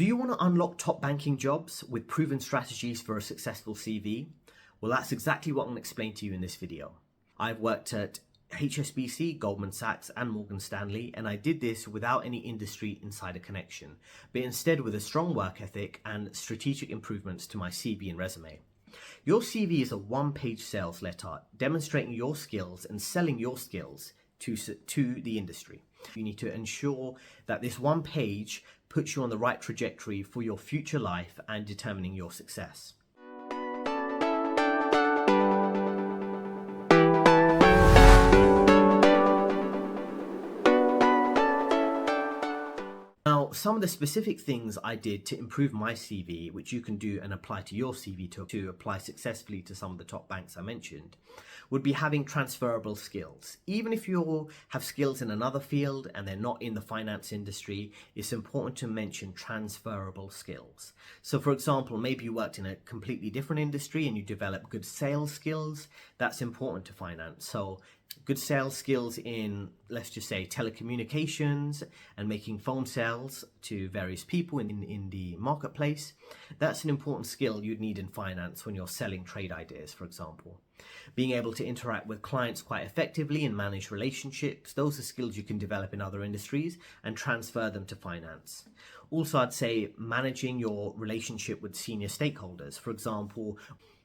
Do you want to unlock top banking jobs with proven strategies for a successful CV? Well, that's exactly what I'm going to explain to you in this video. I've worked at HSBC, Goldman Sachs and Morgan Stanley, and I did this without any industry insider connection, but instead with a strong work ethic and strategic improvements to my CV and resume. Your CV is a one-page sales letter demonstrating your skills and selling your skills to the industry. You need to ensure that this one page puts you on the right trajectory for your future life and determining your success. Now, some of the specific things I did to improve my CV, which you can do and apply to your CV to apply successfully to some of the top banks I mentioned, would be having transferable skills. Even if you have skills in another field and they're not in the finance industry, it's important to mention transferable skills. So for example, maybe you worked in a completely different industry and you develop good sales skills. That's important to finance. So good sales skills in, let's just say, telecommunications and making phone sales to various people in the marketplace. That's an important skill you'd need in finance when you're selling trade ideas, for example. Being able to interact with clients quite effectively and manage relationships, those are skills you can develop in other industries and transfer them to finance. Also, I'd say managing your relationship with senior stakeholders, for example,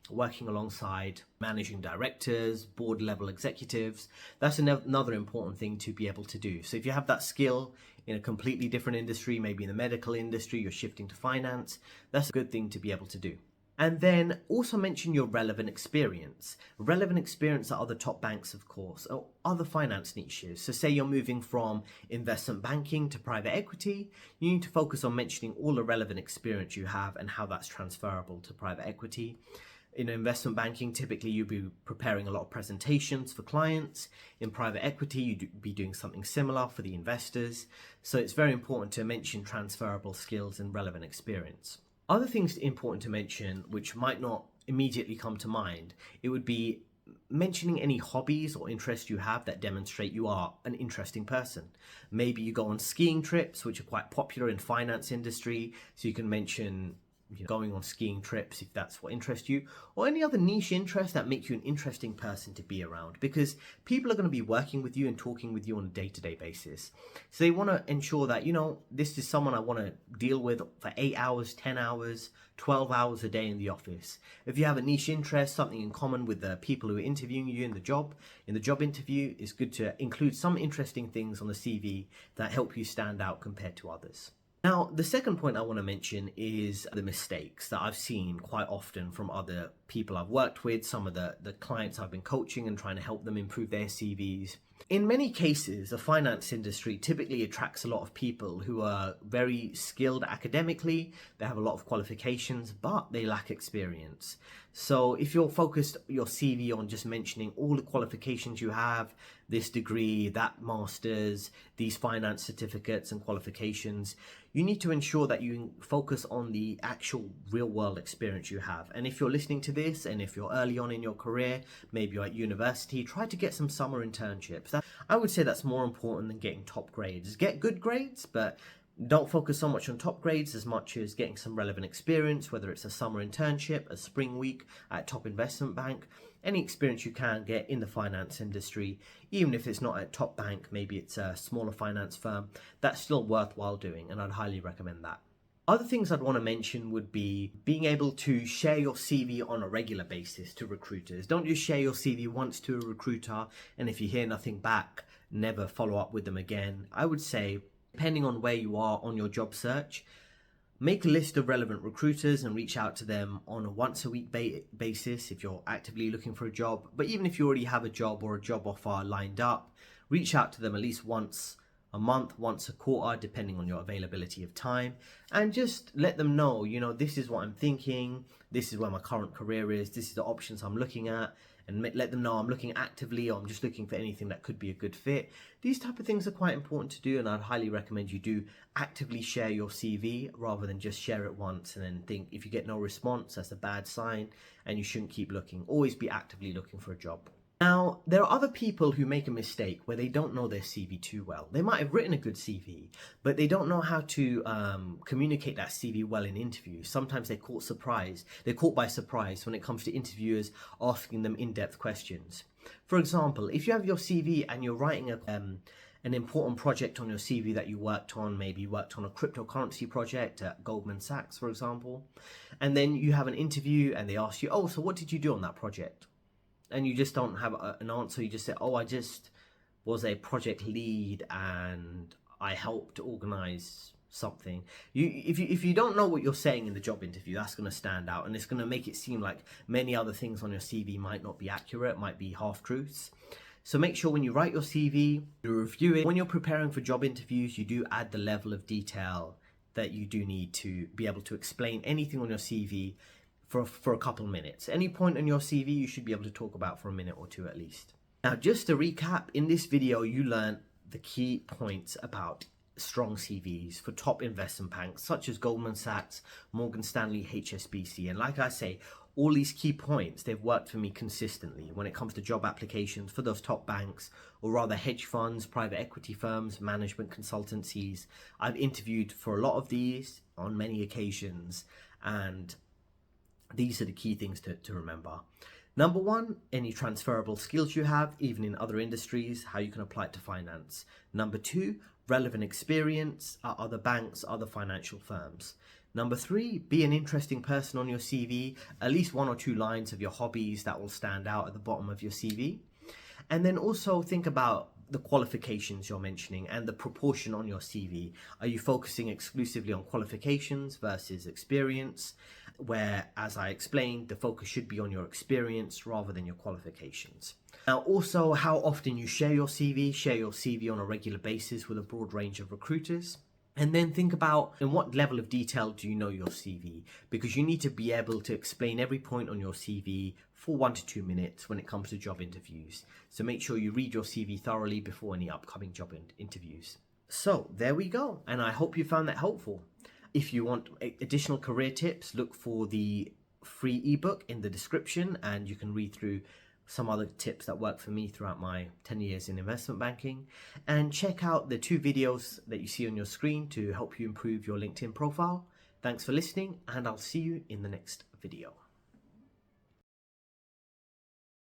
working alongside managing directors, board level executives. That's another important thing to be able to do. So if you have that skill in a completely different industry, maybe in the medical industry, you're shifting to finance, that's a good thing to be able to do. And then also mention your relevant experience. Relevant experience at other top banks, of course, or other finance niches. So say you're moving from investment banking to private equity, you need to focus on mentioning all the relevant experience you have and how that's transferable to private equity. In investment banking, typically you'd be preparing a lot of presentations for clients. In private equity, you'd be doing something similar for the investors. So it's very important to mention transferable skills and relevant experience. Other things important to mention, which might not immediately come to mind, it would be mentioning any hobbies or interests you have that demonstrate you are an interesting person. Maybe you go on skiing trips, which are quite popular in finance industry, so you can mention going on skiing trips if that's what interests you, or any other niche interest that makes you an interesting person to be around, because people are going to be working with you and talking with you on a day-to-day basis. So they want to ensure that, this is someone I want to deal with for 8 hours, 10 hours, 12 hours a day in the office. If you have a niche interest, something in common with the people who are interviewing you in the job interview, it's good to include some interesting things on the CV that help you stand out compared to others. Now, the second point I want to mention is the mistakes that I've seen quite often from other people I've worked with, some of the clients I've been coaching and trying to help them improve their CVs. In many cases, the finance industry typically attracts a lot of people who are very skilled academically, they have a lot of qualifications, but they lack experience. So if you're focused your CV on just mentioning all the qualifications you have, this degree, that master's, these finance certificates and qualifications, you need to ensure that you focus on the actual real world experience you have. And if you're listening to this and if you're early on in your career, maybe you're at university, try to get some summer internships. I would say that's more important than getting top grades. Get good grades, but don't focus so much on top grades as much as getting some relevant experience, whether it's a summer internship, a spring week at a top investment bank, any experience you can get in the finance industry, even if it's not at a top bank, maybe it's a smaller finance firm, that's still worthwhile doing, and I'd highly recommend that. Other things I'd want to mention would be being able to share your CV on a regular basis to recruiters. Don't just share your CV once to a recruiter, and if you hear nothing back, never follow up with them again. I would say, depending on where you are on your job search, make a list of relevant recruiters and reach out to them on a once-a-week basis if you're actively looking for a job. But even if you already have a job or a job offer lined up, reach out to them at least once a month, once a quarter, depending on your availability of time, and just let them know, this is what I'm thinking, this is where my current career is, this is the options I'm looking at, and let them know I'm looking actively or I'm just looking for anything that could be a good fit. These type of things are quite important to do, and I'd highly recommend you do actively share your CV rather than just share it once and then think if you get no response, that's a bad sign and you shouldn't keep looking. Always be actively looking for a job. Now, there are other people who make a mistake where they don't know their CV too well. They might have written a good CV, but they don't know how to communicate that CV well in interviews. Sometimes they're caught by surprise when it comes to interviewers asking them in-depth questions. For example, if you have your CV and you're writing an important project on your CV that you worked on, maybe you worked on a cryptocurrency project at Goldman Sachs, for example, and then you have an interview and they ask you, oh, so what did you do on that project? And you just don't have an answer. You just say, oh, I just was a project lead and I helped organize something. If you don't know what you're saying in the job interview, that's going to stand out, and it's going to make it seem like many other things on your CV might not be accurate, might be half-truths. So make sure when you write your CV, you review it. When you're preparing for job interviews, you do add the level of detail that you do need to be able to explain anything on your CV for a couple minutes. Any point on your CV you should be able to talk about for a minute or two at least. Now, just to recap, in this video you learned the key points about strong CVs for top investment banks such as Goldman Sachs, Morgan Stanley, HSBC. And like I say, all these key points, they've worked for me consistently when it comes to job applications for those top banks, or rather hedge funds, private equity firms, management consultancies. I've interviewed for a lot of these on many occasions, and these are the key things to remember. Number one, any transferable skills you have, even in other industries, how you can apply it to finance. Number two, relevant experience at other banks, other financial firms. Number three, be an interesting person on your CV, at least 1 or 2 lines of your hobbies that will stand out at the bottom of your CV. And then also think about the qualifications you're mentioning and the proportion on your CV. Are you focusing exclusively on qualifications versus experience? Where, as I explained, the focus should be on your experience rather than your qualifications. Now, also how often you share your CV on a regular basis with a broad range of recruiters. And then think about in what level of detail do you know your CV, because you need to be able to explain every point on your CV for 1 to 2 minutes when it comes to job interviews. So make sure you read your CV thoroughly before any upcoming job interviews. So there we go. And I hope you found that helpful. If you want additional career tips, look for the free ebook in the description, and you can read through some other tips that work for me throughout my 10 years in investment banking. And check out the 2 videos that you see on your screen to help you improve your LinkedIn profile. Thanks for listening, and I'll see you in the next video.